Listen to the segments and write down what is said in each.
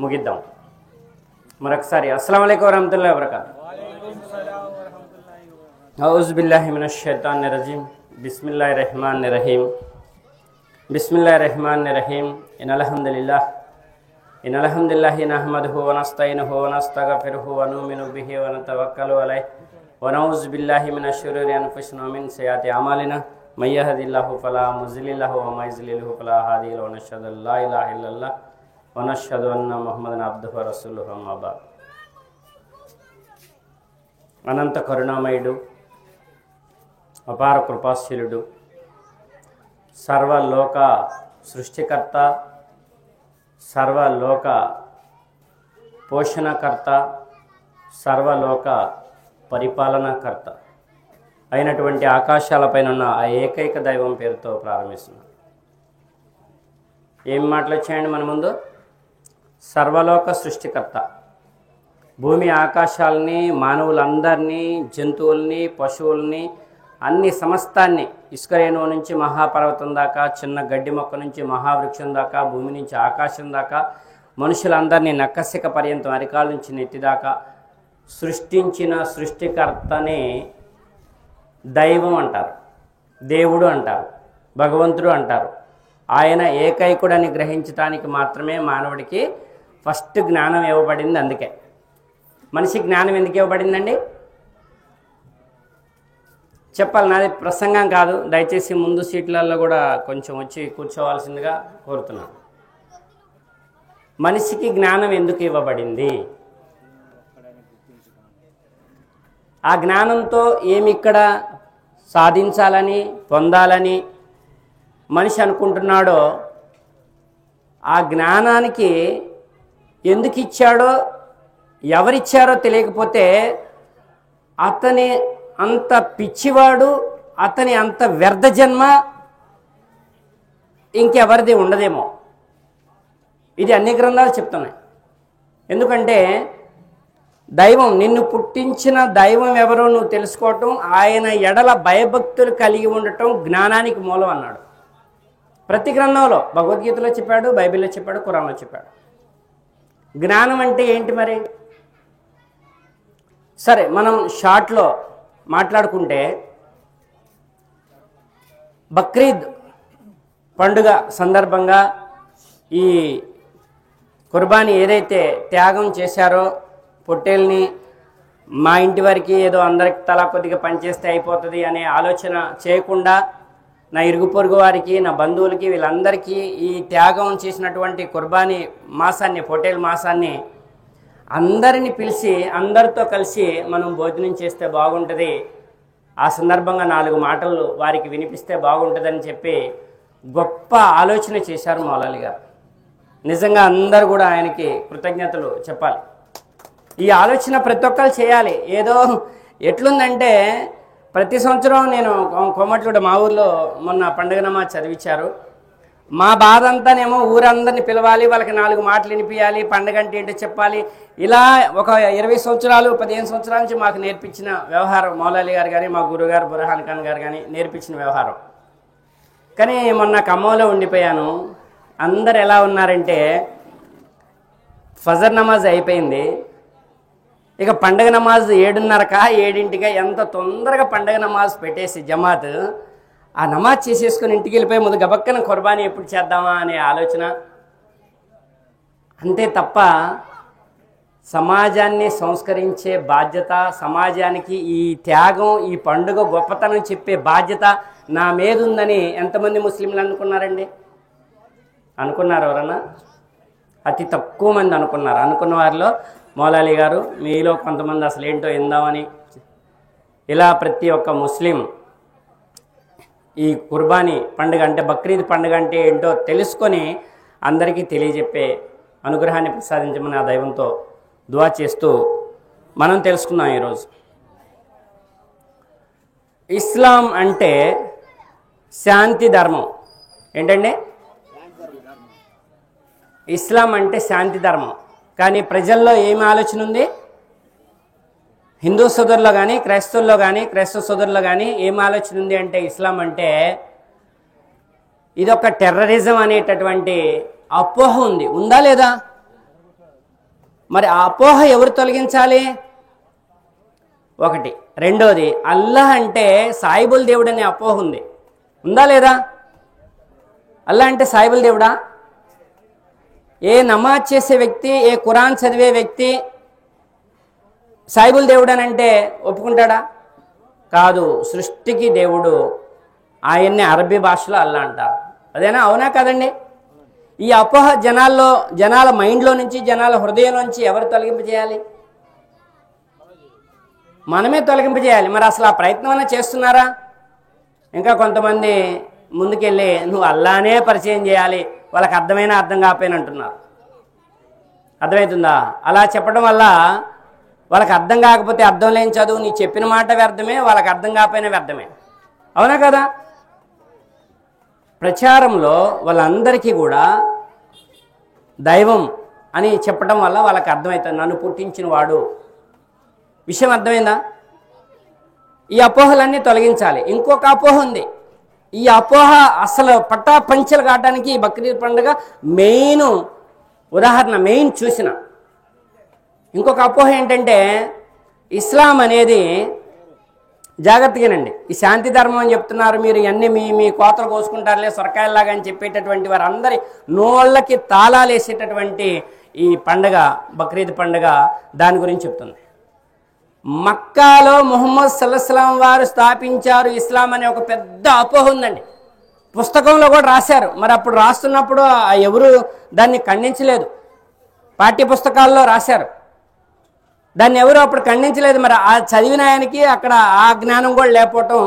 ముగిద్దాం. మరొకసారి అస్సలాము అలైకుం వరహమతుల్లాహి వబరకాతుహు. ఔజు బిల్లాహి మినష్ షైతానిర్ రజీమ్. బిస్మిల్లాహిర్ రహ్మానిర్ రహీం. బిస్మిల్లాహిర్ రహ్మానిర్ రహీం. ఇన్నల్ హమ్దులిల్లాహి నహ్మదుహు వ నస్తঈనుహు వ నస్తగఫిరుహు వ నుమిను బిహి వ నతవక్కలు అలైహి వ నౌజు బిల్లాహి మినష్ షురూరి అన్ఫుసినా వ మిన్ సయ్యిఆతి అమాలినా మన్ యహ్దిల్లాహు ఫలా ముద్లిల లహు వ మన్ యుద్లిల్హు ఫలా హాదియ లహు. వ నష్హదు అల్లా ఇలాహ ఇల్లల్లాహ్ వ నష్హదు అన్న ముహమ్మదన్ అబ్దుహు వ రసూలుహు. అమ్మా బఅద్. అనంత కరుణామయుడు, అపార కృపాశీలుడు, సర్వలోక సృష్టికర్త, సర్వలోక పోషణకర్త, సర్వలోక పరిపాలనాకర్త అయినటువంటి ఆకాశాలపైన ఉన్న ఆ ఏకైక దైవం పేరుతో ప్రారంభిస్తున్నాం. ఏం మాట్లాడచ్చాయండి మన ముందు? సర్వలోక సృష్టికర్త, భూమి ఆకాశాలని, మానవులందరినీ, జంతువుల్ని, పశువుల్ని, అన్ని సమస్తాన్ని, ఇసుకరేణువు నుంచి మహాపర్వతం దాకా, చిన్న గడ్డి మొక్క నుంచి మహావృక్షం దాకా, భూమి నుంచి ఆకాశం దాకా, మనుషులందరినీ నక్కసిక పర్యంతం అరికాల నుంచి నెత్తిదాకా సృష్టించిన సృష్టికర్తనే దైవం అంటారు, దేవుడు అంటారు, భగవంతుడు అంటారు. ఆయన ఏకైకుడని గ్రహించటానికి మాత్రమే మానవుడికి ఫస్ట్ జ్ఞానం ఇవ్వబడింది. అందుకే మనిషి జ్ఞానం ఎందుకు ఇవ్వబడిందండి? చెప్పాలి, నాది ప్రసంగం కాదు. దయచేసి ముందు సీట్లలో కూడా కొంచెం వచ్చి కూర్చోవాల్సిందిగా కోరుతున్నాను. మనిషికి జ్ఞానం ఎందుకు ఇవ్వబడింది? ఆ జ్ఞానంతో ఏమి ఇక్కడ సాధించాలని, పొందాలని మనిషి అనుకుంటున్నాడో, ఆ జ్ఞానానికి ఎందుకు ఇచ్చాడో, ఎవరిచ్చారో తెలియకపోతే అతని అంత పిచ్చివాడు, అతని అంత వ్యర్థ జన్మ ఇంకెవరిది ఉండదేమో. ఇది అన్ని గ్రంథాలు చెప్తున్నాయి. ఎందుకంటే దైవం, నిన్ను పుట్టించిన దైవం ఎవరో నువ్వు తెలుసుకోవటం, ఆయన ఎడల భయభక్తులు కలిగి ఉండటం జ్ఞానానికి మూలం అన్నాడు. ప్రతి గ్రంథంలో, భగవద్గీతలో చెప్పాడు, బైబిల్లో చెప్పాడు, ఖురాన్లో చెప్పాడు. జ్ఞానం అంటే ఏంటి మరి? సరే, మనం షార్ట్లో మాట్లాడుకుంటే, బక్రీద్ పండుగ సందర్భంగా ఈ కుర్బానీ ఏదైతే త్యాగం చేశారో, పొట్టేల్ని మా ఇంటి వరకు ఏదో అందరికి తలా కొద్దిగా పనిచేస్తే అయిపోతుంది అనే ఆలోచన చేయకుండా, నా ఇరుగు పొరుగు వారికి, నా బంధువులకి, వీళ్ళందరికీ ఈ త్యాగం చేసినటువంటి కుర్బానీ మాసాన్ని, పొట్టేల్ మాసాన్ని అందరిని పిలిచి అందరితో కలిసి మనం భోజనం చేస్తే బాగుంటుంది, ఆ సందర్భంగా 4 మాటలు వారికి వినిపిస్తే బాగుంటుందని చెప్పి గొప్ప ఆలోచన చేశారు మౌలాలి గారు. నిజంగా అందరూ కూడా ఆయనకి కృతజ్ఞతలు చెప్పాలి. ఈ ఆలోచన ప్రతి ఒక్కరు చేయాలి. ఏదో ఎట్లుందంటే, ప్రతి సంవత్సరం నేను కొమ్మట్లుడ మా ఊర్లో మొన్న పండుగ నమాజ్ చదివించారు. మా బాధ అంతానేమో ఊరందరినీ పిలవాలి, వాళ్ళకి 4 మాటలు వినిపించాలి, పండుగ అంటే ఏంటో చెప్పాలి. ఇలా ఒక 20 సంవత్సరాలు 15 సంవత్సరాల నుంచి మాకు నేర్పించిన వ్యవహారం మౌలాలి గారు కానీ, మా గురుగారు బుర్హాన్ ఖాన్ గారు కానీ నేర్పించిన వ్యవహారం. కానీ మొన్న ఖమ్మంలో ఉండిపోయాను. అందరు ఎలా ఉన్నారంటే, ఫజర్ నమాజ్ అయిపోయింది, ఇక పండగ నమాజ్ 7:30కా 7ంటికా, ఎంత తొందరగా పండగ నమాజ్ పెట్టేసి జమాత్ ఆ నమాజ్ చేసేసుకొని ఇంటికి వెళ్ళిపోయి ముందు గబక్కన కుర్బానీ ఎప్పుడు చేద్దామా అనే ఆలోచన. అంతే తప్ప సమాజాన్ని సంస్కరించే బాధ్యత, సమాజానికి ఈ త్యాగం, ఈ పండుగ గొప్పతనం చెప్పే బాధ్యత నా మీద ఉందని ఎంతమంది ముస్లింలు అనుకున్నారండి? అనుకున్నారు ఎవరన్నా? అతి తక్కువ మంది అనుకున్నారు. అనుకున్న వారిలో మౌలాలి గారు, మీలో కొంతమంది అసలు ఏంటో ఇందామని, ఇలా ప్రతి ఒక్క ముస్లిం ఈ కుర్బానీ పండుగ అంటే, బక్రీద్ పండుగ అంటే ఏంటో తెలుసుకొని అందరికీ తెలియజెప్పే అనుగ్రహాన్ని ప్రసాదించమని ఆ దైవంతో దువా చేస్తూ మనం తెలుసుకున్నాం ఈరోజు. ఇస్లాం అంటే శాంతి ధర్మం. ఏంటండి? ఇస్లాం అంటే శాంతి ధర్మం. కానీ ప్రజల్లో ఏమి ఆలోచన ఉంది? హిందూ సోదరుల్లో కానీ, క్రైస్తవుల్లో కానీ, క్రైస్తవ సోదరుల్లో కానీ ఏం ఆలోచన ఉంది అంటే, ఇస్లాం అంటే ఇదొక టెర్రరిజం అనేటటువంటి అపోహ ఉంది, ఉందా లేదా? మరి ఆ అపోహ ఎవరు తొలగించాలి? ఒకటి. రెండోది, అల్లాహ్ అంటే సాయిబుల్ దేవుడు అనే అపోహ ఉంది, ఉందా లేదా? అల్లాహ్ అంటే సాయిబుల్ దేవుడా? ఏ నమాజ్ చేసే వ్యక్తి, ఏ ఖురాన్ చదివే వ్యక్తి సాయిబుల్ దేవుడు అని అంటే ఒప్పుకుంటాడా? కాదు. సృష్టికి దేవుడు, ఆయన్ని అరబీ భాషలో అల్లాహ్ అంటారు. అదేనా? అవునా కదండి? ఈ అపోహ జనాల మైండ్లో నుంచి, జనాల హృదయం నుంచి ఎవరు తొలగింపజేయాలి? మనమే తొలగింపజేయాలి. మరి అసలు ఆ ప్రయత్నం అన్నా చేస్తున్నారా? ఇంకా కొంతమంది ముందుకెళ్ళి నువ్వు అల్లానే పరిచయం చేయాలి, వాళ్ళకి అర్థమైనా అర్థం కాకపోయినా అంటున్నారు. అర్థమవుతుందా? అలా చెప్పడం వల్ల వాళ్ళకి అర్థం కాకపోతే అర్థం లేని చదువు, నీ చెప్పిన మాట వ్యర్థమే, వాళ్ళకి అర్థం కాకపోయినా వ్యర్థమే. అవునా కదా? ప్రచారంలో వాళ్ళందరికీ కూడా దైవం అని చెప్పడం వల్ల వాళ్ళకి అర్థమవుతుంది, నన్ను పుట్టించిన వాడు. విషయం అర్థమైందా? ఈ అపోహలన్నీ తొలగించాలి. ఇంకొక అపోహ ఉంది. ఈ అపోహ అసలు పట్టాపంచలు కావడానికి ఈ బక్రీద్ పండుగ మెయిన్ ఉదాహరణ, మెయిన్ చూసిన ఇంకొక అపోహ ఏంటంటే, ఇస్లాం అనేది, జాగ్రత్తగానండి, ఈ శాంతి ధర్మం అని చెప్తున్నారు మీరు, ఇవన్నీ మీ కోతలు కోసుకుంటారులే సొరకాయలాగా అని చెప్పేటటువంటి వారందరి నోళ్ళకి తాళాలు వేసేటటువంటి ఈ పండుగ బక్రీద్ పండుగ దాని గురించి చెప్తుంది. మక్కాలో ముహమ్మద్ సల్లల్లాహు వారు స్థాపించారు ఇస్లాం అనే ఒక పెద్ద అపోహ ఉందండి. పుస్తకంలో కూడా రాశారు. మరి అప్పుడు రాస్తున్నప్పుడు ఎవరు దాన్ని ఖండించలేదు. పాఠ్య పుస్తకాల్లో రాశారు, దాన్ని ఎవరు అప్పుడు ఖండించలేదు. మరి ఆ చదివిన ఆయనకి అక్కడ ఆ జ్ఞానం కూడా లేకపోవటం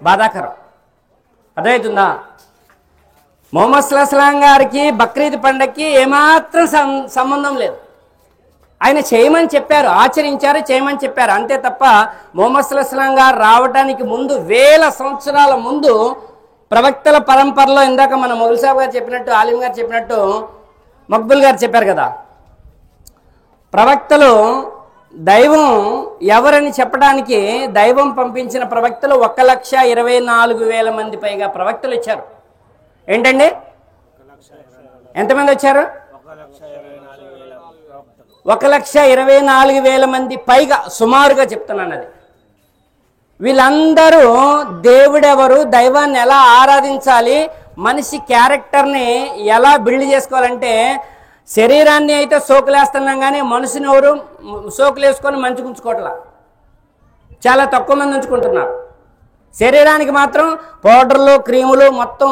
బాధాకరం. అర్థమవుతుందా? ముహమ్మద్ సల్లల్లాహు గారికి బక్రీద్ పండగకి ఏమాత్రం సంబంధం లేదు. ఆయన చేయమని చెప్పారు, ఆచరించారు, చేయమని చెప్పారు అంతే తప్ప ముహమ్మద్ సల్లల్లాహు గారు రావడానికి ముందు, వేల సంవత్సరాల ముందు ప్రవక్తల పరంపరలో, ఇందాక మన మొగుల్ సాబ్ గారు చెప్పినట్టు, ఆలిం గారు చెప్పినట్టు, మక్బుల్ గారు చెప్పారు కదా, ప్రవక్తలు దైవం ఎవరని చెప్పడానికి దైవం పంపించిన ప్రవక్తలు 1,24,000 మంది పైగా ప్రవక్తలు వచ్చారు. ఏంటండి? ఎంతమంది వచ్చారు? 1,24,000 మంది పైగా, సుమారుగా చెప్తున్నాను. అది వీళ్ళందరూ దేవుడెవరు, దైవాన్ని ఎలా ఆరాధించాలి, మనిషి క్యారెక్టర్ని ఎలా బిల్డ్ చేసుకోవాలంటే, శరీరాన్ని అయితే సోకులేస్తున్నాం కానీ మనసుని ఎవరు సోకులు వేసుకొని మంచిగా ఉంచుకోవట్లా, చాలా తక్కువ మంది ఉంచుకుంటున్నారు. శరీరానికి మాత్రం పౌడర్లు, క్రీములు, మొత్తం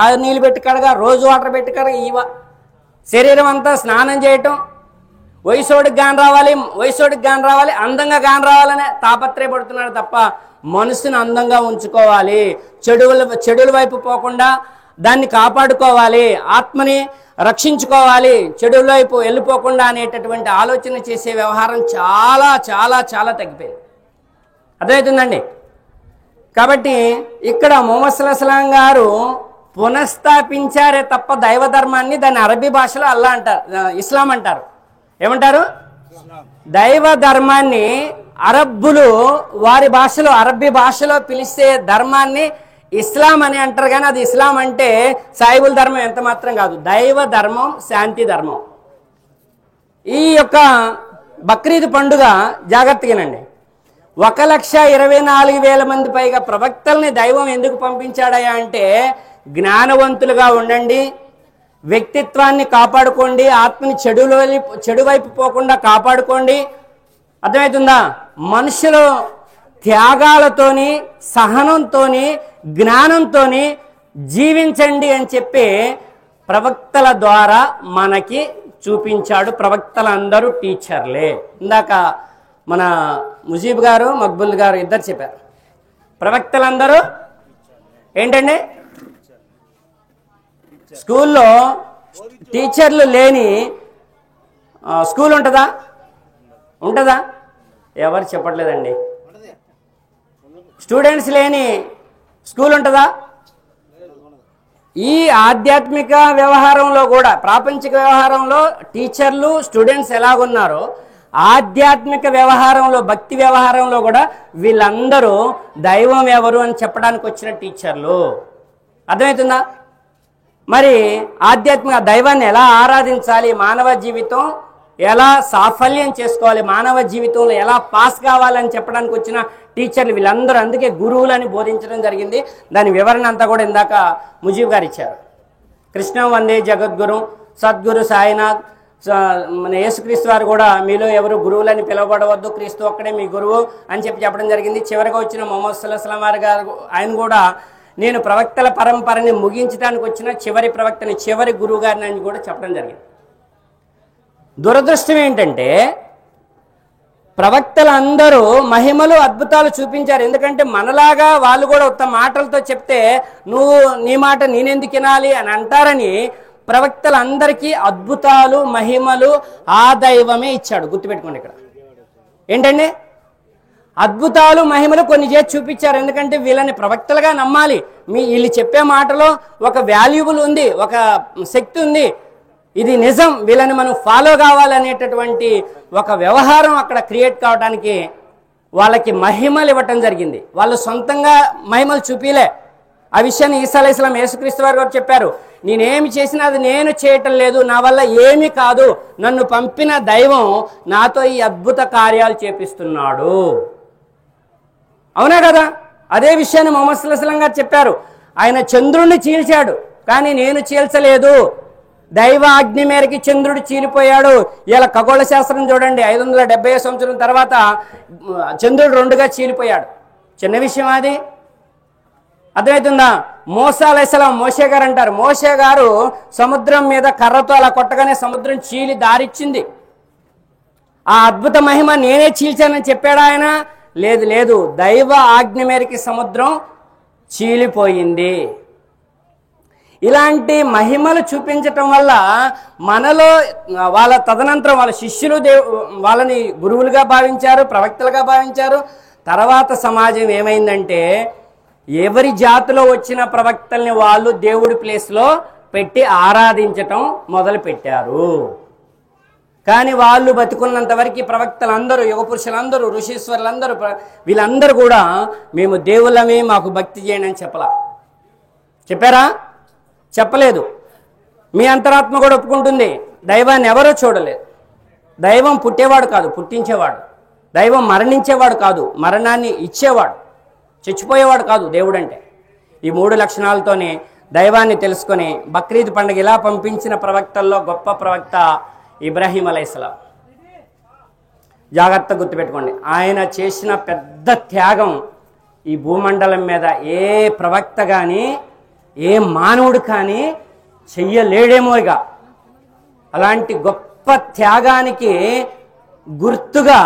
ఆ నీళ్ళు పెట్టి కడగా, రోజు వాటర్ పెట్టి కడగా, శరీరం అంతా స్నానం చేయటం, వయసోడికి గాని రావాలి, అందంగా గాని రావాలనే తాపత్రయపడుతున్నాడు తప్ప మనసుని అందంగా ఉంచుకోవాలి, చెడుల వైపు పోకుండా దాన్ని కాపాడుకోవాలి, ఆత్మని రక్షించుకోవాలి, చెడుల వైపు వెళ్ళిపోకుండా అనేటటువంటి ఆలోచన చేసే వ్యవహారం చాలా చాలా చాలా తగ్గిపోయింది. అర్థమవుతుందండి? కాబట్టి ఇక్కడ ముహమ్మద్ సల్లల్లాహు గారు పునఃస్థాపించారే తప్ప దైవ ధర్మాన్ని, దాన్ని అరబీ భాషలో అల్లా అంటారు, ఇస్లాం అంటారు. ఏమంటారు? దైవ ధర్మాన్ని అరబ్బులు వారి భాషలో, అరబ్బీ భాషలో పిలిచే ధర్మాన్ని ఇస్లాం అని అంటారు. కానీ అది ఇస్లాం అంటే సాయిబుల్ ధర్మం ఎంత మాత్రం కాదు, దైవ ధర్మం, శాంతి ధర్మం. ఈ యొక్క బక్రీద్ పండుగ జాగ్రత్తగానండి, 1,24,000 మంది పైగా ప్రవక్తల్ని దైవం ఎందుకు పంపించాడయా అంటే, జ్ఞానవంతులుగా ఉండండి, వ్యక్తిత్వాన్ని కాపాడుకోండి, ఆత్మని చెడు వైపు పోకుండా కాపాడుకోండి. అర్థమవుతుందా? మనుషులు త్యాగాలతోని, సహనంతోని, జ్ఞానంతోని జీవించండి అని చెప్పి ప్రవక్తల ద్వారా మనకి చూపించాడు. ప్రవక్తలందరూ టీచర్లే. ఇందాక మన ముజీబ్ గారు, మక్బుల్ గారు ఇద్దరు చెప్పారు, ప్రవక్తలందరూ ఏంటండి? స్కూల్లో టీచర్లు లేని స్కూల్ ఉంటుందా? ఎవరు చెప్పట్లేదండి. స్టూడెంట్స్ లేని స్కూల్ ఉంటుందా? ఈ ఆధ్యాత్మిక వ్యవహారంలో కూడా, ప్రాపంచిక వ్యవహారంలో టీచర్లు, స్టూడెంట్స్ ఎలాగున్నారో, ఆధ్యాత్మిక వ్యవహారంలో, భక్తి వ్యవహారంలో కూడా వీళ్ళందరూ దైవం ఎవరు అని చెప్పడానికి వచ్చిన టీచర్లు. అర్థమవుతుందా? మరి ఆధ్యాత్మిక దైవాన్ని ఎలా ఆరాధించాలి, మానవ జీవితం ఎలా సాఫల్యం చేసుకోవాలి, మానవ జీవితంలో ఎలా పాస్ కావాలని చెప్పడానికి వచ్చిన టీచర్లు వీళ్ళందరూ అందుకే గురువులని బోధించడం జరిగింది. దాని వివరణ అంతా కూడా ఇందాక ముజీబ్ గారు ఇచ్చారు. కృష్ణం వందే జగద్గురు సద్గురు సాయినాథ్, మన యేసుక్రీస్తు వారు కూడా మీలో ఎవరు గురువులని పిలువబడవద్దు, క్రీస్తు ఒక్కడే మీ గురువు అని చెప్పడం జరిగింది. చివరిగా వచ్చిన మొహమ్మద్ సల్లల్లాహు అలైహి గారు ఆయన కూడా నేను ప్రవక్తల పరంపరని ముగించడానికి వచ్చిన చివరి ప్రవక్తని, చివరి గురువు గారిని అని కూడా చెప్పడం జరిగింది. దురదృష్టం ఏంటంటే ప్రవక్తలందరూ మహిమలు అద్భుతాలు చూపించారు. ఎందుకంటే మనలాగా వాళ్ళు కూడా ఉత్తమ మాటలతో చెప్తే నువ్వు నీ మాట నేనెందుకు వినాలి అని అంటారని ప్రవక్తలందరికీ అద్భుతాలు మహిమలు ఆ దైవమే ఇచ్చాడు. గుర్తుపెట్టుకోండి, ఇక్కడ ఏంటండి అద్భుతాలు మహిమలు కొన్ని చేసి చూపించారు. ఎందుకంటే వీళ్ళని ప్రవక్తలుగా నమ్మాలి. వీళ్ళు చెప్పే మాటలో ఒక వాల్యుబుల్ ఉంది, ఒక శక్తి ఉంది, ఇది నిజం, వీళ్ళని మనం ఫాలో కావాలనేటటువంటి ఒక వ్యవహారం అక్కడ క్రియేట్ కావడానికి వాళ్ళకి మహిమలు ఇవ్వటం జరిగింది. వాళ్ళు సొంతంగా మహిమలు చూపిలే. ఆ విషయాన్ని ఈసా అలైహిస్సలాం యేసుక్రీస్తు వారు చెప్పారు, నేనేమి చేసినా అది నేను చేయటం లేదు, నా వల్ల ఏమీ కాదు, నన్ను పంపిన దైవం నాతో ఈ అద్భుత కార్యాలు చేపిస్తున్నాడు. అవునా కదా? అదే విషయాన్ని మొహమ్మద్ సల్లల్లాహు అలైహి వసల్లం గారు చెప్పారు. ఆయన చంద్రుణ్ణి చీల్చాడు, కానీ నేను చీల్చలేదు, దైవ ఆజ్ఞ మేరకి చంద్రుడు చీలిపోయాడు. ఇలా ఖగోళ శాస్త్రం చూడండి, 570 సంవత్సరం తర్వాత చంద్రుడు 2గా చీలిపోయాడు. చిన్న విషయం అది, అర్థమవుతుందా? మోసా అలైహిస్సలాం, మోషే గారు అంటారు, మోషే గారు సముద్రం మీద కర్రతో అలా కొట్టగానే సముద్రం చీలి దారిచ్చింది. ఆ అద్భుత మహిమ నేనే చీల్చానని చెప్పాడు ఆయన? లేదు లేదు, దైవ ఆజ్ఞ మేరకి సముద్రం చీలిపోయింది. ఇలాంటి మహిమలు చూపించటం వల్ల మనలో వాళ్ళ తదనంతరం వాళ్ళ శిష్యులు వాళ్ళని గురువులుగా భావించారు, ప్రవక్తలుగా భావించారు. తర్వాత సమాజం ఏమైందంటే ఎవరి జాతిలో వచ్చిన ప్రవక్తల్ని వాళ్ళు దేవుడి ప్లేస్లో పెట్టి ఆరాధించటం మొదలు పెట్టారు. కానీ వాళ్ళు బతుకున్నంత వరకు ప్రవక్తలందరూ, యుగ పురుషులందరూ, ఋషీశ్వరులందరూ వీళ్ళందరూ కూడా మేము దేవుళ్ళమే, మాకు భక్తి చేయండి అని చెప్పారా? చెప్పలేదు. మీ అంతరాత్మ కూడా ఒప్పుకుంటుంది, దైవాన్ని ఎవరో చూడలేదు. దైవం పుట్టేవాడు కాదు, పుట్టించేవాడు. దైవం మరణించేవాడు కాదు, మరణాన్ని ఇచ్చేవాడు. చచ్చిపోయేవాడు కాదు దేవుడు అంటే. ఈ 3 లక్షణాలతోనే దైవాన్ని తెలుసుకొని బక్రీద్ పండుగ ఇలా పంపించిన ప్రవక్తల్లో గొప్ప ప్రవక్త ఇబ్రాహీం అలైహిస్సలాం. జాగ్రత్తగా గుర్తుపెట్టుకోండి, ఆయన చేసిన పెద్ద త్యాగం ఈ భూమండలం మీద ఏ ప్రవక్త కానీ ఏ మానవుడు కానీ చెయ్యలేడేమో. ఇక అలాంటి గొప్ప త్యాగానికి గుర్తుగా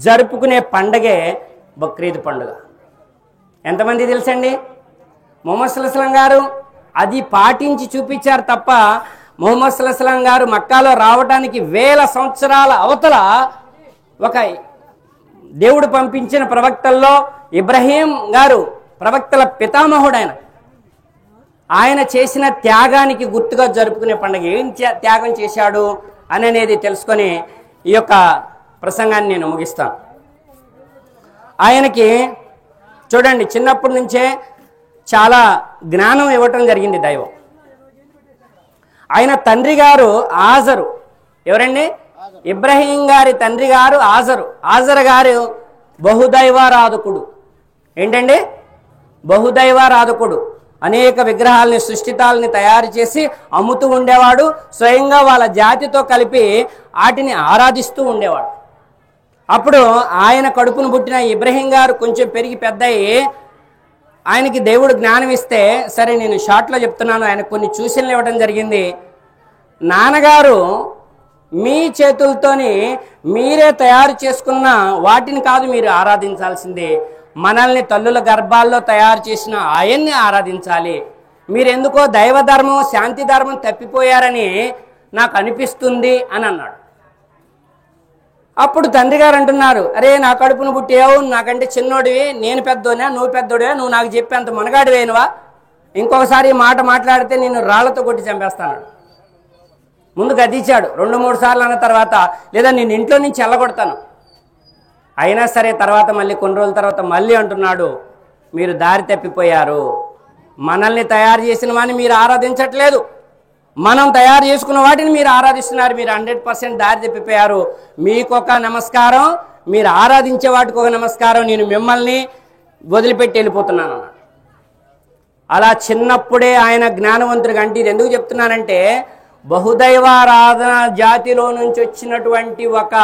జరుపుకునే పండగే బక్రీద్ పండుగ. ఎంతమంది తెలుసండి? మొహమ్మద్ సల్లల్లాహు అలైహి వసల్లం గారు అది పాటించి చూపించారు తప్ప మొహమ్మద్ సల్లల్లాహు అలైహి వసల్లం గారు మక్కాలో రావడానికి 1000 సంవత్సరాల అవతల ఒక దేవుడు పంపించిన ప్రవక్తల్లో ఇబ్రాహీం గారు ప్రవక్తల పితామహుడు. ఆయన చేసిన త్యాగానికి గుర్తుగా జరుపుకునే పండుగ. ఏం త్యాగం చేశాడు అనేది తెలుసుకొని ఈ యొక్క ప్రసంగాన్ని నేను ముగిస్తాను. ఆయనకి చూడండి, చిన్నప్పటి నుంచే చాలా జ్ఞానం ఇవ్వటం జరిగింది దైవం. ఆయన తండ్రి గారు ఆజరు. ఎవరండి? ఇబ్రాహీం గారి తండ్రి గారు ఆజరు. ఆజరు గారు బహుదైవారాధకుడు. ఏంటండి? బహుదైవారాధకుడు. అనేక విగ్రహాలని, సృష్టితాలని తయారు చేసి అమ్ముతూ ఉండేవాడు. స్వయంగా వాళ్ళ జాతితో కలిపి వాటిని ఆరాధిస్తూ ఉండేవాడు. అప్పుడు ఆయన కడుపును పుట్టిన ఇబ్రాహీం గారు కొంచెం పెరిగి పెద్దయి ఆయనకి దేవుడు జ్ఞానం ఇస్తే, సరే నేను షార్ట్లో చెప్తున్నాను, ఆయన కొన్ని సూచనలు ఇవ్వడం జరిగింది. నాన్నగారు మీ చేతులతోని మీరే తయారు చేసుకున్న వాటిని కాదు మీరు ఆరాధించాల్సిందే, మనల్ని తల్లుల గర్భాల్లో తయారు చేసిన ఆయన్ని ఆరాధించాలి. మీరెందుకో దైవధర్మం, శాంతి ధర్మం తప్పిపోయారని నాకు అనిపిస్తుంది అని అన్నాడు. అప్పుడు తండ్రి గారు అంటున్నారు, అరే నా కడుపును పుట్టావు, నాకంటే చిన్నోడివి, నేను పెద్దోనా, నువ్వు పెద్దోడివా, నువ్వు నాకు చెప్పేంత మునగాడివేనువా, ఇంకొకసారి ఈ మాట మాట్లాడితే నేను రాళ్లతో కొట్టి చంపేస్తాను. ముందు గద్దించాడు 2-3 సార్లు అన్న తర్వాత, లేదా నేను ఇంట్లో నుంచి వెళ్ళగొడతాను. అయినా సరే తర్వాత మళ్ళీ కొన్ని రోజుల తర్వాత మళ్ళీ అంటున్నాడు, మీరు దారి తప్పిపోయారు, మనల్ని తయారు చేసిన వాడిని మీరు ఆరాధించట్లేదు, మనం తయారు చేసుకున్న వాటిని మీరు ఆరాధిస్తున్నారు. మీరు 100% దారి తప్పిపోయారు. మీకొక నమస్కారం, మీరు ఆరాధించే వాటికి ఒక నమస్కారం, నేను మిమ్మల్ని వదిలిపెట్టి వెళ్ళిపోతున్నాను అన్నాడు. అలా చిన్నప్పుడే ఆయన జ్ఞానవంతుడిగా, అంటే ఇది ఎందుకు చెప్తున్నానంటే బహుదైవారాధన జాతిలో నుంచి వచ్చినటువంటి ఒక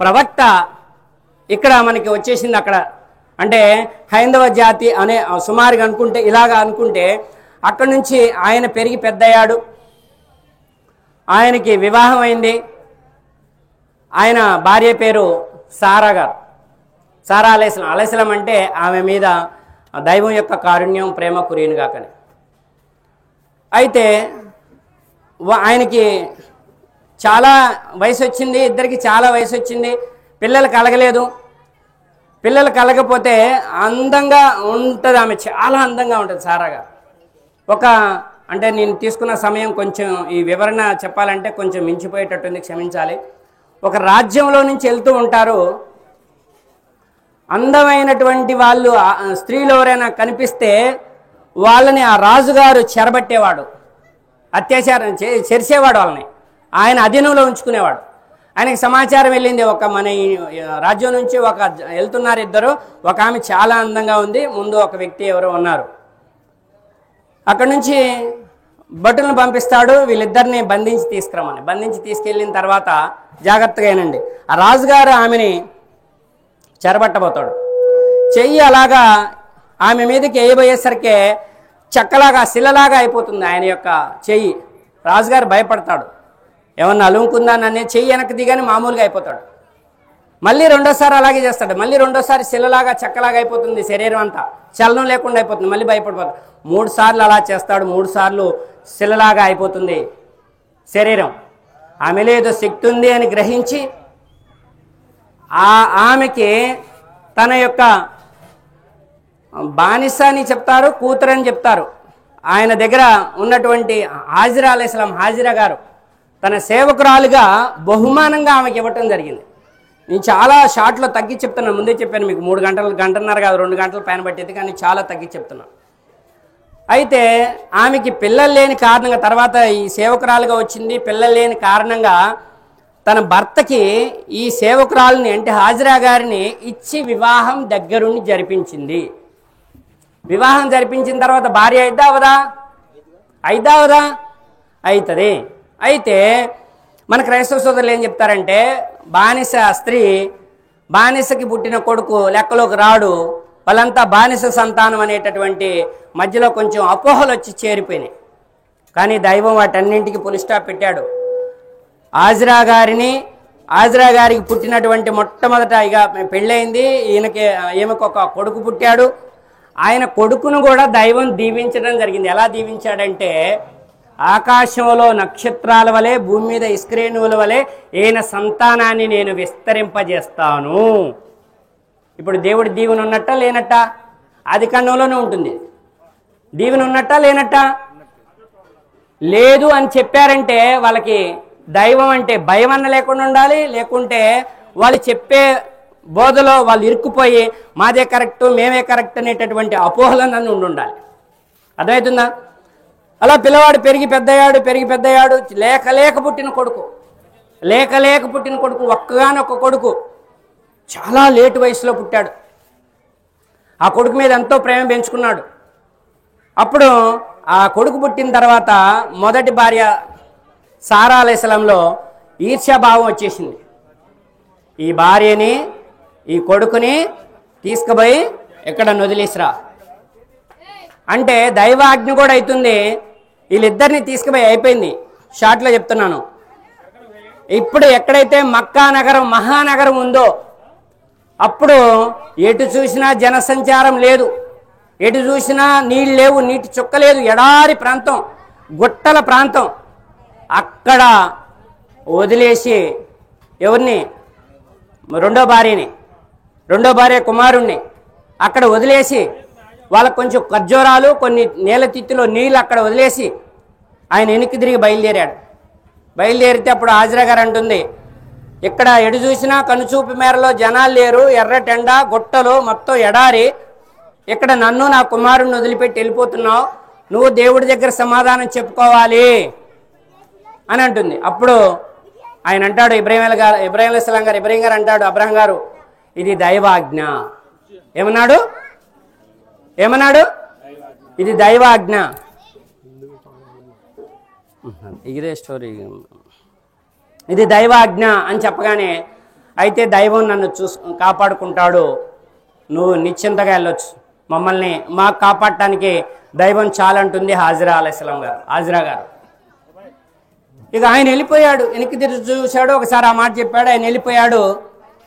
ప్రవక్త ఇక్కడ మనకి వచ్చేసింది. అక్కడ అంటే హైందవ జాతి అనే సుమారుగా అనుకుంటే, ఇలాగా అనుకుంటే అక్కడి నుంచి ఆయన పెరిగి పెద్దయ్యాడు, ఆయనకి వివాహం అయింది. ఆయన భార్య పేరు సారా గారు, సారా అలైహిస్సలాం. అలైహిస్సలాం అంటే ఆమె మీద దైవం యొక్క కారుణ్యం ప్రేమ కురియనుగాకని. అయితే ఆయనకి చాలా వయసు వచ్చింది, ఇద్దరికి చాలా వయసు వచ్చింది, పిల్లలు కలగలేదు. పిల్లలు కలగపోతే అందంగా ఉంటుంది ఆమె, చాలా అందంగా ఉంటుంది సారా గారు. అంటే నేను తీసుకున్న సమయం కొంచెం ఈ వివరణ చెప్పాలంటే కొంచెం మించిపోయేటట్టుంది, క్షమించాలి. ఒక రాజ్యంలో నుంచి వెళ్తూ ఉంటారు, అందమైనటువంటి వాళ్ళు స్త్రీలు ఎవరైనా కనిపిస్తే వాళ్ళని ఆ రాజుగారు చెరబట్టేవాడు, అత్యాచారం చెరిసేవాడు, వాళ్ళని ఆయన అధీనంలో ఉంచుకునేవాడు. ఆయనకి సమాచారం వెళ్ళింది, మన రాజ్యం నుంచి వెళ్తున్నారు ఇద్దరు, ఒక ఆమె చాలా అందంగా ఉంది, ముందు ఒక వ్యక్తి ఎవరో ఉన్నారు. అక్కడి నుంచి భటులను పంపిస్తాడు, వీళ్ళిద్దరిని బంధించి తీసుకురమ్మని. బంధించి తీసుకెళ్ళిన తర్వాత జాగ్రత్తగా ఏనండి, ఆ రాజుగారు ఆమెని చెరబట్టబోతాడు. చెయ్యి అలాగా ఆమె మీదకి వేయబోయేసరికి చెక్కలాగా శిలలాగా అయిపోతుంది ఆయన యొక్క చెయ్యి. రాజుగారు భయపడతాడు, ఏమన్నా అలుముకుందా నన్ను, చెయ్యి వెనక్కి దిగాని మామూలుగా అయిపోతాడు. మళ్ళీ రెండోసారి అలాగే చేస్తాడు, మళ్ళీ రెండోసారి శిలలాగా చెక్కలాగా అయిపోతుంది, శరీరం అంతా చలనం లేకుండా అయిపోతుంది, మళ్ళీ భయపడిపోతాడు. 3 సార్లు అలా చేస్తాడు, 3 సార్లు శిలలాగా అయిపోతుంది శరీరం. ఆమెలో ఏదో శక్తి ఉంది అని గ్రహించి ఆమెకి తన యొక్క బానిస అని చెప్తారు, కూతురు అని చెప్తారు. ఆయన దగ్గర ఉన్నటువంటి హాజిరా అలైహిస్సలాం, హాజిరా గారు తన సేవకురాలుగా బహుమానంగా ఆమెకి ఇవ్వటం జరిగింది. నేను చాలా షార్ట్లో తగ్గి చెప్తున్నాను, ముందే చెప్పాను మీకు 3 గంటలు, గంటన్నర కాదు 2 గంటలు పైన పట్టేది, కానీ చాలా తగ్గి చెప్తున్నాను. అయితే ఆమెకి పిల్లలు లేని కారణంగా, తర్వాత ఈ సేవకురాలుగా వచ్చింది, పిల్లలు లేని కారణంగా తన భర్తకి ఈ సేవకురాలని అంటే హాజిరా గారిని ఇచ్చి వివాహం దగ్గరుండి జరిపించింది. వివాహం జరిపించిన తర్వాత భార్య అయిద్దా అవదా? అవుతుంది. అయితే మన క్రైస్తవ సోదరులు ఏం చెప్తారంటే, బానిస స్త్రీ, బానిసకి పుట్టిన కొడుకు లెక్కలోకి రాడు, వాళ్ళంతా బానిస సంతానం అనేటటువంటి మధ్యలో కొంచెం అపోహలు వచ్చి చేరిపోయినాయి. కానీ దైవం వాటన్నింటికి పులి స్టాప్ పెట్టాడు. హాజిరా గారికి పుట్టినటువంటి మొట్టమొదట ఇక పెళ్ళయింది, ఈమెకు ఒక కొడుకు పుట్టాడు. ఆయన కొడుకును కూడా దైవం దీవించడం జరిగింది. ఎలా దీవించాడంటే, ఆకాశంలో నక్షత్రాల వలె, భూమి మీద ఇస్క్రేణువుల వలె ఈయన సంతానాన్ని నేను విస్తరింపజేస్తాను. ఇప్పుడు దేవుడి దీవెన ఉన్నట్ట లేనట్ట? ఆది కాండంలోనే ఉంటుంది. దీవెన ఉన్నట్ట లేనట్ట? లేదు అని చెప్పారంటే వాళ్ళకి దైవం అంటే భయం అన్న లేకుండా ఉండాలి, లేకుంటే వాళ్ళు చెప్పే బోధలో వాళ్ళు ఇరుక్కుపోయి మాదే కరెక్ట్, మేమే కరెక్ట్ అనేటటువంటి అపోహలను ఉండాలి. అర్థమవుతుందా? అలా పిల్లవాడు పెరిగి పెద్దయ్యాడు. లేక పుట్టిన కొడుకు, ఒక్కగానొక్క కొడుకు, చాలా లేటు వయసులో పుట్టాడు. ఆ కొడుకు మీద ఎంతో ప్రేమ పెంచుకున్నాడు. అప్పుడు ఆ కొడుకు పుట్టిన తర్వాత మొదటి భార్య సారా అలైహిస్సలాంలో ఈర్ష్యాభావం వచ్చేసింది. ఈ భార్యని, ఈ కొడుకుని తీసుకుపోయి ఎక్కడ వదిలేసిరా అంటే దైవాజ్ఞ కూడా అవుతుంది. వీళ్ళిద్దరిని తీసుకుపోయి అయిపోయింది. షార్ట్లో చెప్తున్నాను. ఇప్పుడు ఎక్కడైతే మక్కా నగరం, మహానగరం ఉందో అప్పుడు ఎటు చూసినా జనసంచారం లేదు, ఎటు చూసినా నీళ్ళు లేవు, నీటి చుక్క లేదు, ఎడారి ప్రాంతం, గుట్టల ప్రాంతం. అక్కడ వదిలేసి ఎవరిని? రెండో భార్య కుమారుణ్ణి అక్కడ వదిలేసి, వాళ్ళకు కొంచెం ఖర్జూరాలు, కొన్ని నేల తిత్తులో నీళ్ళు అక్కడ వదిలేసి ఆయన వెనక్కి తిరిగి బయలుదేరితే అప్పుడు హాజిరా గారు అంటుంది, ఇక్కడ ఎటు చూసినా కనుచూపు మేరలో జనాలు లేరు, ఎర్రటెండ, గుట్టలు, మొత్తం ఎడారి, ఇక్కడ నన్ను నా కుమారుణ్ణి వదిలిపెట్టి వెళ్ళిపోతున్నావు, నువ్వు దేవుడి దగ్గర సమాధానం చెప్పుకోవాలి అని అంటుంది. అప్పుడు ఆయన అంటాడు, ఇబ్రాహీం అలైహిస్సలాం గారు, ఇబ్రాహీం గారు అంటాడు, అబ్రహం గారు, ఇది దైవాజ్ఞ. ఏమన్నాడు? ఇది దైవాజ్ఞ. ఇదే స్టోరీ. ఇది దైవాజ్ఞ అని చెప్పగానే, అయితే దైవం నన్ను కాపాడుకుంటాడు, నువ్వు నిశ్చింతగా వెళ్ళొచ్చు, మమ్మల్ని మాకు కాపాడటానికి దైవం చాలంటుంది హాజిరా గారు. ఇక ఆయన వెళ్ళిపోయాడు, వెనక్కి తిరిగి చూశాడు, ఒకసారి ఆ మాట చెప్పాడు, ఆయన వెళ్ళిపోయాడు.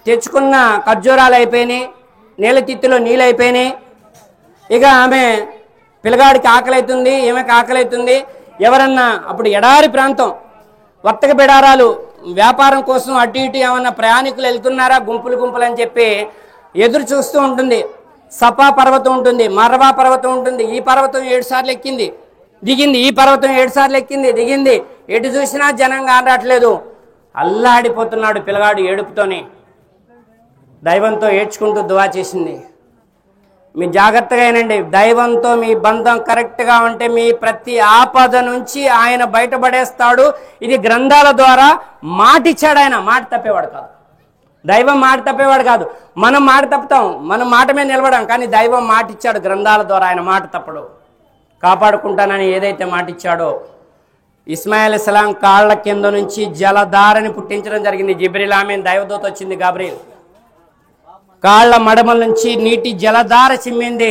తెచ్చుకున్న ఖర్జూరాలు అయిపోయినాయి, నీళ్ళ తిత్తిలో నీళ్ళు అయిపోయినాయి. ఇక ఆమె పిల్లగాడికి ఆకలి అవుతుంది, ఈమెకి ఆకలి అవుతుంది. ఎవరన్నా అప్పుడు ఎడారి ప్రాంతం, వర్తక బిడారాలు వ్యాపారం కోసం అటు ఇటు ఏమన్నా ప్రయాణికులు వెళ్తున్నారా గుంపులు అని చెప్పి ఎదురు చూస్తూ ఉంటుంది. సపా పర్వతం ఉంటుంది, మర్వా పర్వతం ఉంటుంది. ఈ పర్వతం 7 సార్లు ఎక్కింది, దిగింది. ఈ పర్వతం 7 సార్లు ఎక్కింది, దిగింది. ఎటు చూసినా జనం కానట్లేదు. అల్లాడిపోతున్నాడు పిల్లగాడు ఏడుపుతోని. దైవంతో ఏడ్చుకుంటూ దువా చేసింది. మీ జాగ్రత్తగా అయినండి, దైవంతో మీ బంధం కరెక్ట్గా ఉంటే మీ ప్రతి ఆపద నుంచి ఆయన బయటపడేస్తాడు. ఇది గ్రంథాల ద్వారా మాట ఇచ్చాడు. ఆయన మాట తప్పేవాడు కాదు, దైవం మాట తప్పేవాడు కాదు. మనం మాట తప్పుతాం, మనం మాట మీద నిలబడాం, కానీ దైవం మాట ఇచ్చాడు గ్రంథాల ద్వారా. ఆయన మాట తప్పడు, కాపాడుకుంటానని ఏదైతే మాట ఇచ్చాడో. ఇస్మాయిల్ అలైహిస్సలాం కాళ్ళ కింద నుంచి జలధారని పుట్టించడం జరిగింది. జిబ్రీల్ ఆమీన్ దైవదూత వచ్చింది, గాబ్రియల్ కాళ్ళ మడమల నుంచి నీటి జలధార చిమ్మింది.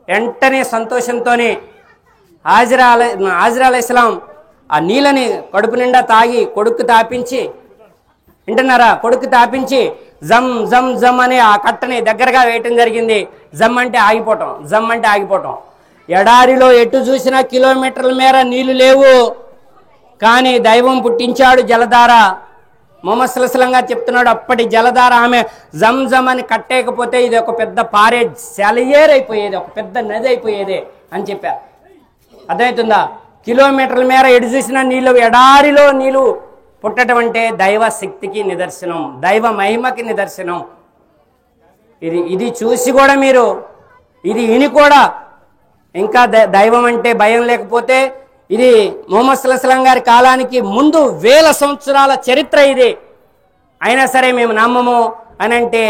వెంటనే సంతోషంతోనే హాజిరా అలైహిస్సలాం ఆ నీళ్ళని కడుపు నిండా తాగి కొడుకు తాపించి, వింటున్నారా, కొడుకు తాపించి జమ్ జమ్ జమ్ అనే ఆ కట్టని దగ్గరగా వేయటం జరిగింది. జమ్ అంటే ఆగిపోవటం. ఎడారిలో ఎటు చూసినా కిలోమీటర్ల మేర నీళ్లు లేవు, కానీ దైవం పుట్టించాడు జలధార. ముహమ్మద్ సల్లల్లాహు అలైహి వసల్లం గారు చెప్తున్నాడు, అప్పటి జలధార ఆమె జమ్ జమ్ అని కట్టేయకపోతే ఇది ఒక పెద్ద సెలయేరు అయిపోయేది, ఒక పెద్ద నది అయిపోయేది అని చెప్పారు. అర్థమవుతుందా? కిలోమీటర్ల మేర ఎటు చూసినా నీళ్ళు, ఎడారిలో నీళ్ళు పుట్టడం అంటే దైవ శక్తికి నిదర్శనం, దైవ మహిమకి నిదర్శనం. ఇది చూసి కూడా మీరు, ఇది విని కూడా ఇంకా దైవం అంటే భయం లేకపోతే, ఇది ముహమ్మద్ సల్లల్లాహు అలైహి వసల్లం గారి కాలానికి ముందు 1000 సంవత్సరాల చరిత్ర ఇది. అయినా సరే మేము నమ్మము అని అంటే,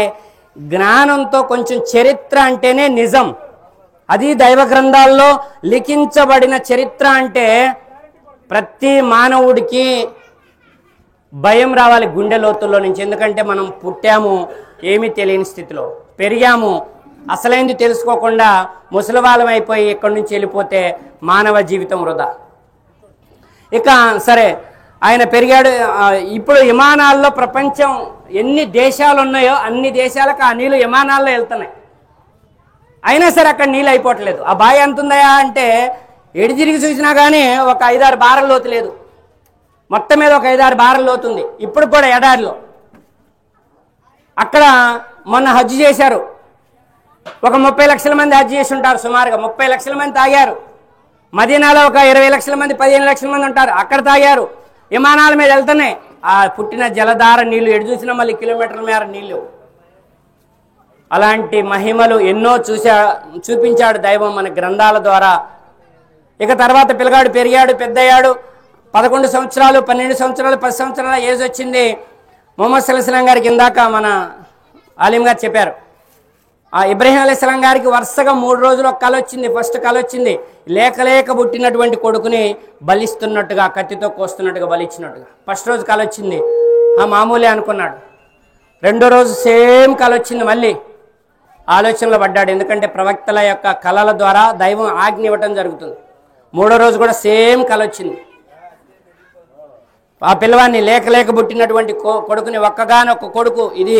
జ్ఞానంతో కొంచెం చరిత్ర అంటేనే నిజం. అది దైవ గ్రంథాల్లో లిఖించబడిన చరిత్ర అంటే ప్రతి మానవుడికి భయం రావాలి గుండె లోతుల్లో నుంచి. ఎందుకంటే మనం పుట్టాము ఏమీ తెలియని స్థితిలో, పెరిగాము అసలైంది తెలుసుకోకుండా ముసలివాళ్ళం అయిపోయి ఇక్కడి నుంచి వెళ్ళిపోతే మానవ జీవితం వృధా. ఇక సరే ఆయన పెరిగాడు. ఇప్పుడు విమానాల్లో ప్రపంచం ఎన్ని దేశాలు ఉన్నాయో అన్ని దేశాలకు ఆ నీళ్ళు విమానాల్లో వెళ్తున్నాయి. అయినా సరే అక్కడ నీళ్ళు అయిపోవట్లేదు. ఆ బావి ఎంత ఉందయా అంటే ఎడి తిరిగి చూసినా కానీ ఒక 5-6 బారల లోతు లేదు, మొత్తం మీద ఒక 5-6 బారల లోతు ఉంది. ఇప్పుడు కూడా ఎడారిలో. అక్కడ మొన్న హజ్ చేశారు, ఒక 30 లక్షల మంది హజ్ చేసి ఉంటారు, సుమారుగా 30 లక్షల మంది తాగారు. మదీనాలో ఒక 20 లక్షల మంది 15 లక్షల మంది ఉంటారు, అక్కడ తాగారు. విమానాల మీద వెళ్తున్నాయి. ఆ పుట్టిన జలధార నీళ్లు ఎడు చూసినా మళ్ళీ కిలోమీటర్ల మేర నీళ్లు. అలాంటి మహిమలు ఎన్నో చూపించాడు దైవం మన గ్రంథాల ద్వారా. ఇక తర్వాత పిల్లగాడు పెరిగాడు, పెద్దయ్యాడు. 11 సంవత్సరాలు 12 సంవత్సరాలు 10 సంవత్సరాల ఏజ్ వచ్చింది. ముహమ్మద్ సల్లల్లాహు అలైహి వసల్లం గారికి ఇందాక మన ఆలిం గారు చెప్పారు, ఆ ఇబ్రాహీం అలైహిస్సలాం గారికి వరుసగా 3 రోజులు ఒక కల వచ్చింది. ఫస్ట్ కల వచ్చింది, లేక పుట్టినటువంటి కొడుకుని బలిస్తున్నట్టుగా, కత్తితో కోస్తున్నట్టుగా బలిచ్చినట్టుగా. ఫస్ట్ రోజు కల వచ్చింది, ఆ మామూలే అనుకున్నాడు. రెండో రోజు సేమ్ కల వచ్చింది, మళ్ళీ ఆలోచనలో పడ్డాడు. ఎందుకంటే ప్రవక్తల యొక్క కళల ద్వారా దైవం ఆజ్ఞ ఇవ్వటం జరుగుతుంది. మూడో రోజు కూడా సేమ్ కల వచ్చింది. ఆ పిల్లవాడిని లేక పుట్టినటువంటి కొడుకుని, ఒక్కగానొక్క కొడుకు, ఇది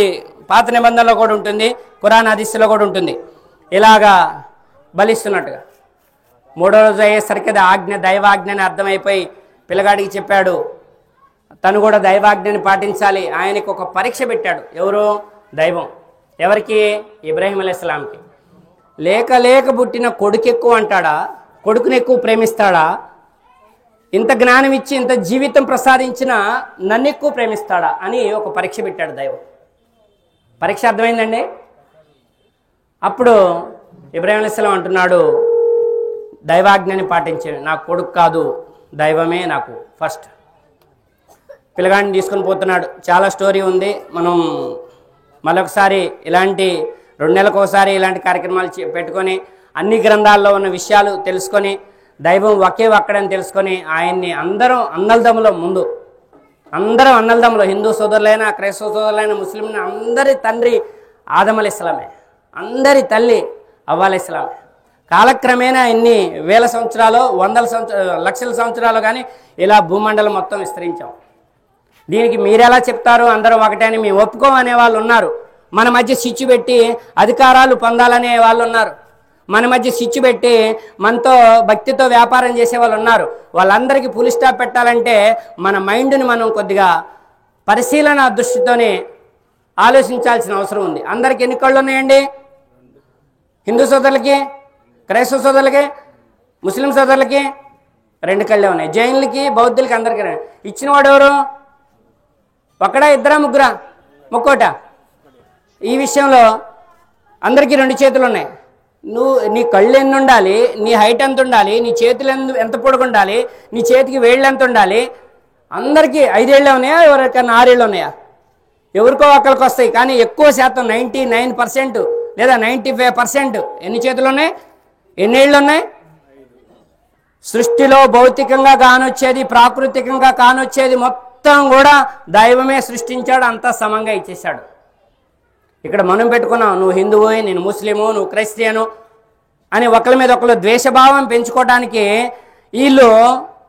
పాత నిబంధనలో కూడా ఉంటుంది, ఖురాన్ హదీస్లో కూడా ఉంటుంది, ఇలాగా బలిస్తున్నట్టుగా. మూడో రోజు అయ్యేసరికి అది ఆజ్ఞ, దైవాజ్ఞ అని అర్థమైపోయి పిల్లగాడికి చెప్పాడు. తను కూడా దైవాజ్ఞని పాటించాలి. ఆయనకు ఒక పరీక్ష పెట్టాడు. ఎవరు? దైవం. ఎవరికి? ఇబ్రాహీం అలైహిస్సలాంకి. లేక పుట్టిన కొడుకు ఎక్కువ అంటాడా, కొడుకుని ఎక్కువ ప్రేమిస్తాడా, ఇంత జ్ఞానం ఇచ్చి ఇంత జీవితం ప్రసాదించిన నన్ను ఎక్కువ ప్రేమిస్తాడా అని ఒక పరీక్ష పెట్టాడు దైవం. పరీక్ష అర్థమైందండి. అప్పుడు ఇబ్రాహీం అలైహిస్సలాం అంటున్నాడు, దైవాజ్ఞని పాటించాను. నాకు కొడుకు కాదు, దైవమే నాకు ఫస్ట్. పిల్లగాడిని తీసుకొని పోతున్నాడు. చాలా స్టోరీ ఉంది. మనం మరొకసారి ఇలాంటి 2 నెలలకు ఒకసారి ఇలాంటి కార్యక్రమాలు పెట్టుకొని అన్ని గ్రంథాల్లో ఉన్న విషయాలు తెలుసుకొని దైవం ఒకే ఒక్కడని తెలుసుకొని ఆయన్ని అందరం అన్నలదమ్ముల ముందు అందరం అన్నలదమ్ములు, హిందూ సోదరులైనా క్రైస్తవ సోదరులైనా ముస్లింలు అందరి తండ్రి ఆదం అలైహిస్సలామే, అందరి తల్లి హవ్వ అలైహిస్సలామే. కాలక్రమేణా ఎన్ని వేల సంవత్సరాలు, లక్షల సంవత్సరాలు కానీ ఇలా భూమండలం మొత్తం విస్తరించాం. దీనికి మీరెలా చెప్తారు అందరూ ఒకటే అని మేము ఒప్పుకోమనే వాళ్ళు ఉన్నారు. మన మధ్య స్విచ్ పెట్టి అధికారాలు పొందాలనే వాళ్ళు ఉన్నారు. మన మధ్య స్విచ్ పెట్టి మనతో భక్తితో వ్యాపారం చేసే వాళ్ళు ఉన్నారు. వాళ్ళందరికీ ఫుల్ స్టాప్ పెట్టాలంటే మన మైండ్ని మనం కొద్దిగా పరిశీలన దృష్టితోనే ఆలోచించాల్సిన అవసరం ఉంది. అందరికి ఎన్ని కళ్ళు ఉన్నాయండి? హిందూ సోదరులకి, క్రైస్తవ సోదరులకి, ముస్లిం సోదరులకి 2 కళ్ళే ఉన్నాయి. జైన్లకి, బౌద్ధులకి అందరికీ ఇచ్చిన వాడు ఎవరు? ఒక్కడా, ఇద్దరా, ముగ్గురా, ముక్కోట? ఈ విషయంలో అందరికీ 2 చేతులు ఉన్నాయి. నీ కళ్ళు ఎన్ని ఉండాలి, నీ హైట్ ఎంత ఉండాలి, నీ చేతులు ఎంత పొడుగు ఉండాలి, నీ చేతికి వేళ్ళు ఎంత ఉండాలి? అందరికీ 5 ఏళ్ళే ఉన్నాయా, ఎవరికన్నా 6 ఏళ్ళు ఉన్నాయా? ఎవరికో ఒకరికి వస్తాయి. కానీ ఎక్కువ శాతం 99% లేదా 95% ఎన్ని చేతులు ఉన్నాయి, ఎన్ని ఏళ్ళు ఉన్నాయి? సృష్టిలో భౌతికంగా కానొచ్చేది, ప్రాకృతికంగా కానొచ్చేది మొత్తం కూడా దైవమే సృష్టించాడు, అంతా సమంగా ఇచ్చేశాడు. ఇక్కడ మనం పెట్టుకున్నాం, నువ్వు హిందువు, నేను ముస్లిము, నువ్వు క్రైస్టియను అని ఒకరి మీద ఒకరు ద్వేషభావం పెంచుకోవడానికి వీళ్ళు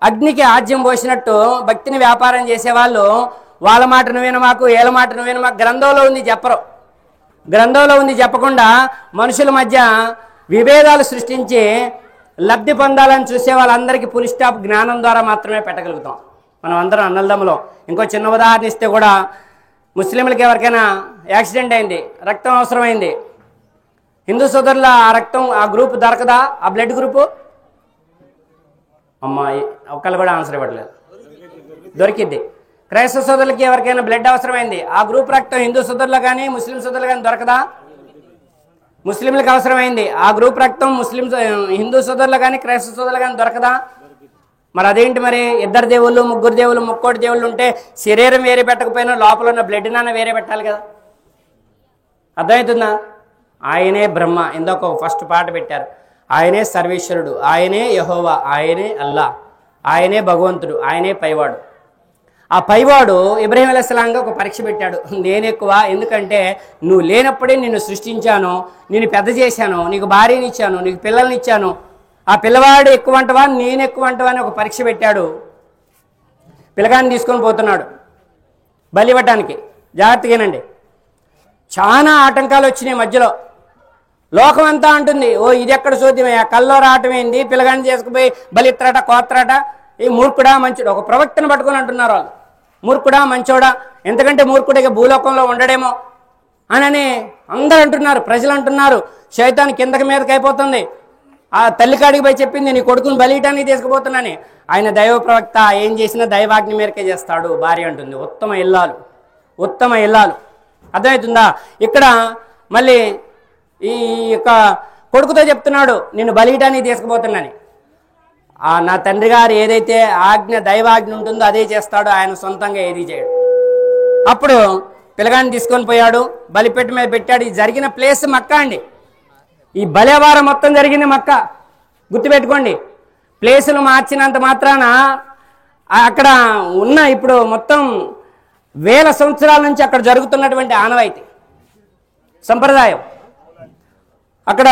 అగ్నికి ఆజ్యం పోసినట్టు భక్తిని వ్యాపారం చేసేవాళ్ళు వాళ్ళ మాట నువ్వేనా మాకు, వీళ్ళ మాట నువ్వేనా మాకు గ్రంథంలో ఉంది చెప్పరు. గ్రంథంలో ఉంది చెప్పకుండా మనుషుల మధ్య విభేదాలు సృష్టించి లబ్ధి పొందాలని చూసే వాళ్ళందరికీ ఫుల్ స్టాప్ జ్ఞానం ద్వారా మాత్రమే పెట్టగలుగుతాం. మనం అందరం అన్నలదమ్ములో. ఇంకో చిన్న ఉదాహరణ ఇస్తే కూడా, ముస్లింలకి ఎవరికైనా యాక్సిడెంట్ అయింది, రక్తం అవసరమైంది, హిందూ సోదరుల ఆ రక్తం, ఆ గ్రూప్ దొరకదా? ఆ బ్లడ్ గ్రూపు? అమ్మాయి ఒకళ్ళు కూడా ఆన్సర్ ఇవ్వట్లేదు. దొరికిద్ది. క్రైస్తవ సోదరులకి ఎవరికైనా బ్లడ్ అవసరమైంది, ఆ గ్రూప్ రక్తం హిందూ సోదరులు కానీ ముస్లిం సోదరులు కానీ దొరకదా? ముస్లింలకు అవసరమైంది, ఆ గ్రూప్ రక్తం హిందూ సోదరులు కానీ క్రైస్తవ సోదరులు కానీ దొరకదా? మరి అదేంటి? మరి 2 దేవుళ్ళు, 3 దేవుళ్ళు, 3 దేవుళ్ళు ఉంటే శరీరం వేరే పెట్టకపోయినా లోపల ఉన్న బ్లడ్ నాన్న వేరే పెట్టాలి కదా. అర్థమవుతుందా? ఆయనే బ్రహ్మ. ఇందాక ఫస్ట్ పాట పెట్టారు. ఆయనే సర్వేశ్వరుడు, ఆయనే యెహోవా, ఆయనే అల్లా, ఆయనే భగవంతుడు, ఆయనే పైవాడు. ఆ పైవాడు ఇబ్రాహీం అలైహిస్సలాంగా ఒక పరీక్ష పెట్టాడు. నేనెక్కువ, ఎందుకంటే నువ్వు లేనప్పుడే నిన్ను సృష్టించాను, నిన్ను పెద్ద చేశాను, నీకు భార్యనిచ్చాను, నీకు పిల్లల్ని ఇచ్చాను, ఆ పిల్లవాడు ఎక్కువ అంటవా నేను ఎక్కువ అంటవా అని ఒక పరీక్ష పెట్టాడు. పిల్లగాన్ని తీసుకొని పోతున్నాడు బలి ఇవ్వటానికి. జాగ్రత్తగానండి, చాలా ఆటంకాలు వచ్చినాయి మధ్యలో. లోకం అంతా అంటుంది, ఓ ఇది ఎక్కడ చూద్దామయ్యా, కల్లో రావటం ఏంది, పిల్లగాన్ని చేసుకుపోయి బలిత్రాట, కోత్రాట, ఈ మూర్ఖుడా మంచుడు, ఒక ప్రవక్తను పట్టుకొని అంటున్నారు వాళ్ళు. మూర్ఖుడా మంచోడా, ఎందుకంటే మూర్ఖుడిగా భూలోకంలో ఉండడేమో అని అందరూ అంటున్నారు, ప్రజలు అంటున్నారు. శైతాన్ కిందకి మీదకి అయిపోతుంది. ఆ తల్లికాడికి పోయి చెప్పింది, నీ కొడుకుని బలియటానికి తీసుకుపోతున్నాని. ఆయన దైవ ప్రవక్త, ఏం చేసినా దైవాజ్ఞ మేరకే చేస్తాడు. భార్య అంటుంది, ఉత్తమ ఇల్లాలు, ఉత్తమ ఇల్లాలు. అర్థమవుతుందా? ఇక్కడ మళ్ళీ ఈ యొక్క కొడుకుతో చెప్తున్నాడు, నిన్ను బలియటానికి తీసుకుపోతున్నాని. నా తండ్రి గారు ఏదైతే ఆజ్ఞ, దైవాజ్ఞ ఉంటుందో అదే చేస్తాడు, ఆయన సొంతంగా ఏది చేయడు. అప్పుడు పిల్లగాన్ని తీసుకొని పోయాడు, బలిపెట్టి మీద పెట్టాడు. ఈ జరిగిన ప్లేస్ మక్కా అండి. ఈ బలేవారం మొత్తం జరిగింది మక్కా. గుర్తుపెట్టుకోండి, ప్లేసులు మార్చినంత మాత్రాన అక్కడ ఉన్న ఇప్పుడు మొత్తం వేల సంవత్సరాల నుంచి అక్కడ జరుగుతున్నటువంటి ఆనవాయితీ సంప్రదాయం. అక్కడ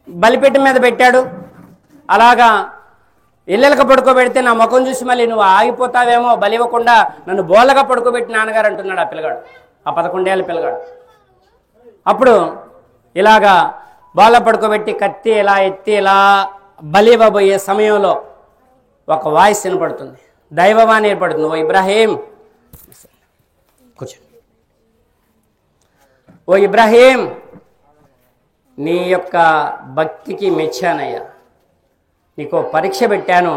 బలిపెట్టి మీద పెట్టాడు. అలాగా ఇళ్ళక పడుకోబెడితే నా ముఖం చూసి మళ్ళీ నువ్వు ఆగిపోతావేమో, బలి ఇవ్వకుండా నన్ను బోలగా పడుకోబెట్టి నాన్నగారు అంటున్నాడు ఆ పిల్లగాడు, ఆ 11 ఏళ్ళ పిల్లగాడు. అప్పుడు ఇలాగా బోల పడుకోబెట్టి కత్తి ఇలా ఎత్తి ఇలా బలి ఇవ్వబోయే సమయంలో ఒక వాయిస్ వినపడుతుంది, దైవవాణి ఏర్పడుతుంది. ఓ ఇబ్రాహీం, కూర్చో, ఓ ఇబ్రాహీం, నీ యొక్క భక్తికి మెచ్చానయ్యా, నీకు పరీక్ష పెట్టాను.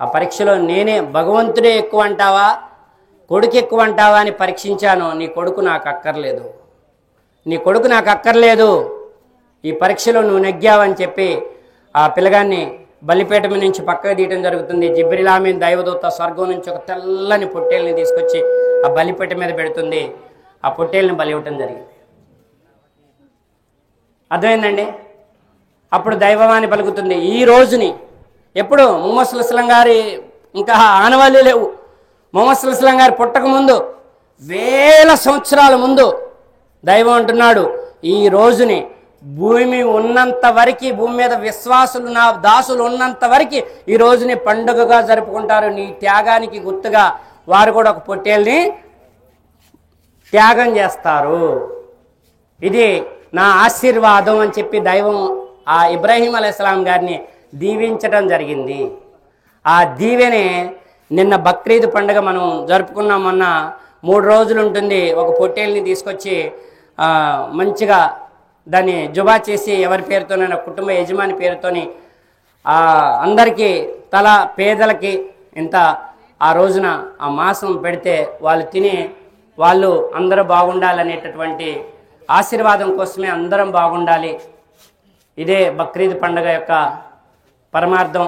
ఆ పరీక్షలో నేనే, భగవంతుడే ఎక్కువ అంటావా, కొడుకు ఎక్కువ అంటావా అని పరీక్షించాను. నీ కొడుకు నాకు అక్కర్లేదు, నీ కొడుకు నాకు అక్కర్లేదు. ఈ పరీక్షలో నువ్వు నెగ్గావని చెప్పి ఆ పిల్లగాన్ని బలిపీఠం నుంచి పక్కకు తీయడం జరుగుతుంది. జిబ్రీల్ అమీన్ దైవదూత స్వర్గం నుంచి ఒక తెల్లని పొట్టేల్ని తీసుకొచ్చి ఆ బలిపీఠం మీద పెడుతుంది. ఆ పొట్టేల్ని బలి ఇవ్వటం జరిగింది. అర్థమైందండి? అప్పుడు దైవవాణి పలుకుతుంది. ఈ రోజుని ఎప్పుడు ముహమ్మద్ సల్లల్లాహు అలైహి వసల్లం గారి ఇంకా ఆనవాళ్ళు లేవు. ముహమ్మద్ సల్లల్లాహు అలైహి వసల్లం గారు పుట్టక ముందు వేల సంవత్సరాల ముందు దైవం అంటున్నాడు, ఈ రోజుని భూమి ఉన్నంత వరకు, భూమి మీద విశ్వాసులు నా దాసులు ఉన్నంత వరకు ఈ రోజుని పండుగగా జరుపుకుంటారు. నీ త్యాగానికి గుర్తుగా వారు కూడా ఒక పొట్టేల్ని త్యాగం చేస్తారు. ఇది నా ఆశీర్వాదం అని చెప్పి దైవం ఆ ఇబ్రాహీం అలైహిస్సలాం గారిని దీవించడం జరిగింది. ఆ దీవెనే నిన్న బక్రీద్ పండుగ మనం జరుపుకున్నాం. మొన్న 3 రోజులు ఉంటుంది. ఒక పొట్టేల్ని తీసుకొచ్చి మంచిగా దాన్ని జుబా చేసి ఎవరి పేరుతోనైనా కుటుంబ యజమాని పేరుతోని అందరికీ తల పేదలకి ఇంత ఆ రోజున ఆ మాంసం పెడితే వాళ్ళు తిని వాళ్ళు అందరూ బాగుండాలనేటటువంటి ఆశీర్వాదం కోసమే అందరం బాగుండాలి. ఇదే బక్రీద్ పండుగ యొక్క పరమార్థం.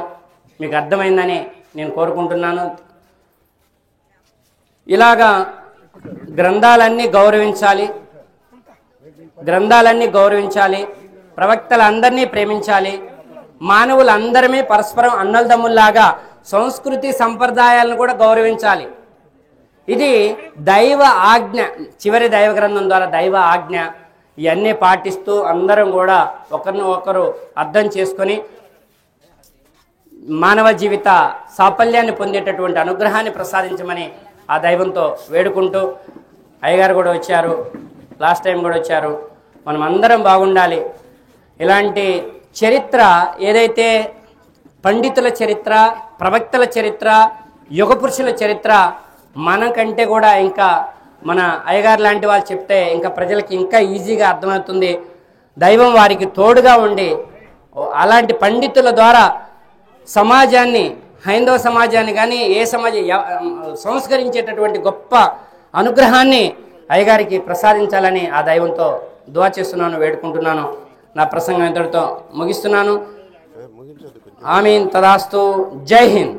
మీకు అర్థమైందని నేను కోరుకుంటున్నాను. ఇలాగా గ్రంథాలన్నీ గౌరవించాలి, ప్రవక్తలందరినీ ప్రేమించాలి, మానవులందరమే పరస్పరం అన్నదమ్ముల్లాగా సంస్కృతి సంప్రదాయాలను కూడా గౌరవించాలి. ఇది దైవ ఆజ్ఞ, చివరి దైవ గ్రంథం ద్వారా దైవ ఆజ్ఞ. ఇవన్నీ పాటిస్తూ అందరం కూడా ఒకరిని ఒకరు అర్థం చేసుకొని మానవ జీవిత సాఫల్యాన్ని పొందేటటువంటి అనుగ్రహాన్ని ప్రసాదించమని ఆ దైవంతో వేడుకుంటూ, అయ్యగారు కూడా వచ్చారు, లాస్ట్ టైం కూడా వచ్చారు. మనం అందరం బాగుండాలి. ఇలాంటి చరిత్ర ఏదైతే పండితుల చరిత్ర, ప్రవక్తల చరిత్ర, యుగపురుషుల చరిత్ర మనకంటే కూడా ఇంకా మన అయ్యగారు లాంటి వాళ్ళు చెప్తే ఇంకా ప్రజలకి ఇంకా ఈజీగా అర్థమవుతుంది. దైవం వారికి తోడుగా ఉండి అలాంటి పండితుల ద్వారా సమాజాన్ని, హైందవ సమాజాన్ని కానీ ఏ సంస్కరించేటటువంటి గొప్ప అనుగ్రహాన్ని అయ్యగారికి ప్రసాదించాలని ఆ దైవంతో దుఆ చేస్తున్నాను, వేడుకుంటున్నాను. నా ప్రసంగం ఇంతటితో ముగిస్తున్నాను. ఆమీన్. తదాస్తు. జై హింద్.